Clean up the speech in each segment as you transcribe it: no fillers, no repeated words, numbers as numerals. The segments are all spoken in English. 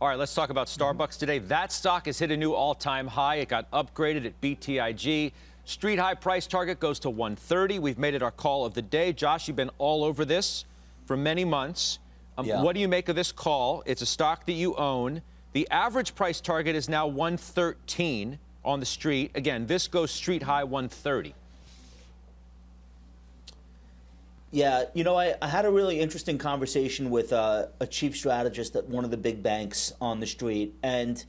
All right, let's talk about Starbucks today. That stock has hit a new all-time high. It got upgraded at BTIG. Street high price target goes to 130. We've made it our call of the day. Josh, you've been all over this for many months. What do you make of this call? It's a stock that you own. The average price target is now 113 on the street. Again, this goes street high 130. Yeah, you know, I had a really interesting conversation with a chief strategist at one of the big banks on the street, and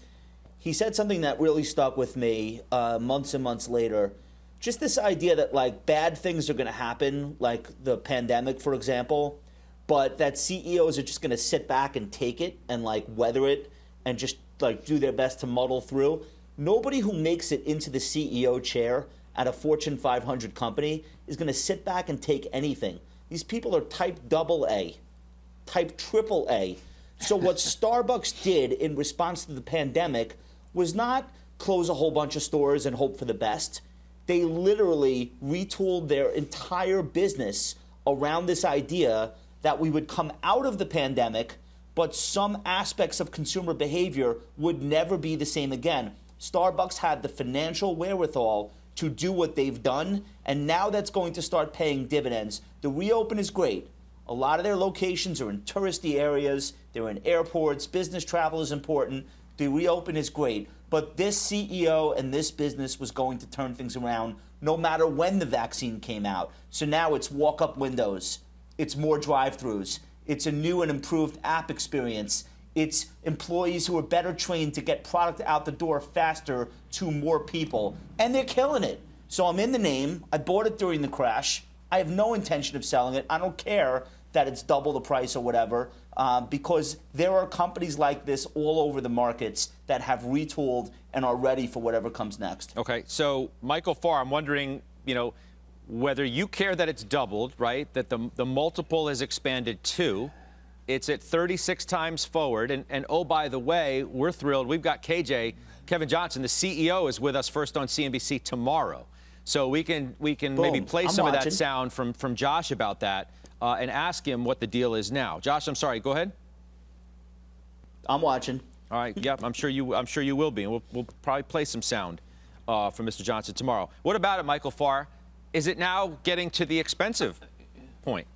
he said something that really stuck with me months and months later. Just this idea that, like, bad things are going to happen, like the pandemic, for example, but that CEOs are just going to sit back and take it and, like, weather it and just, like, do their best to muddle through. Nobody who makes it into the CEO chair at a Fortune 500 company is going to sit back and take anything. These people are type AA, type AAA. So what Starbucks did in response to the pandemic was not close a whole bunch of stores and hope for the best. They literally retooled their entire business around this idea that we would come out of the pandemic, but some aspects of consumer behavior would never be the same again. Starbucks had the financial wherewithal to do what they've done, and now that's going to start paying dividends. The reopen is great. A lot of their locations are in touristy areas. They're in airports. Business travel is important. The reopen is great. But this CEO and this business was going to turn things around no matter when the vaccine came out. So now it's walk-up windows. It's more drive-thrus. It's a new and improved app experience. It's employees who are better trained to get product out the door faster to more people. And they're killing it. So I'm in the name. I bought it during the crash. I have no intention of selling it. I don't care that it's double the price or whatever, because there are companies like this all over the markets that have retooled and are ready for whatever comes next. Okay, so Michael Farr, I'm wondering, whether you care that it's doubled, right? That the multiple has expanded too. It's at 36 times forward. And oh, by the way, we're thrilled. We've got KJ, Kevin Johnson, the CEO, is with us first on CNBC tomorrow. So we can maybe play some of that sound from Josh about that and ask him what the deal is now. Josh, I'm sorry. Go ahead. I'm watching. All right. Yep. I'm sure you will be. And we'll probably play some sound from Mr. Johnson tomorrow. What about it, Michael Farr? Is it now getting to the expensive point?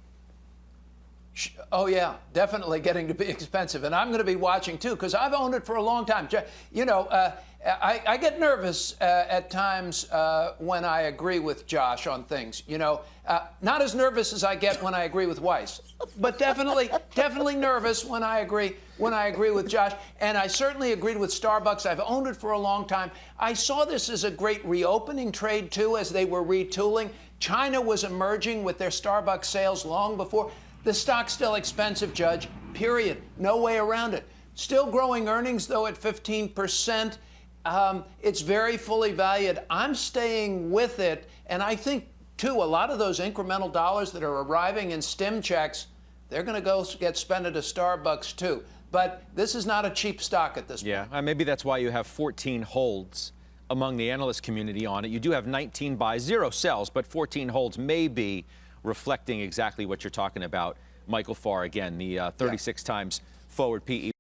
Oh, yeah, definitely getting to be expensive. And I'm going to be watching, too, because I've owned it for a long time. I get nervous at times when I agree with Josh on things. Not as nervous as I get when I agree with Weiss, but definitely nervous when I agree with Josh. And I certainly agreed with Starbucks. I've owned it for a long time. I saw this as a great reopening trade, too, as they were retooling. China was emerging with their Starbucks sales long before. The stock's still expensive, Judge, period. No way around it. Still growing earnings, though, at 15%. It's very fully valued. I'm staying with it. And I think, too, a lot of those incremental dollars that are arriving in stim checks, they're going to go get spent at a Starbucks, too. But this is not a cheap stock at this point. Yeah, maybe that's why you have 14 holds among the analyst community on it. You do have 19 buys, 0 sells, but 14 holds may be reflecting exactly what you're talking about, Michael Farr. Again, the 36 times forward PE.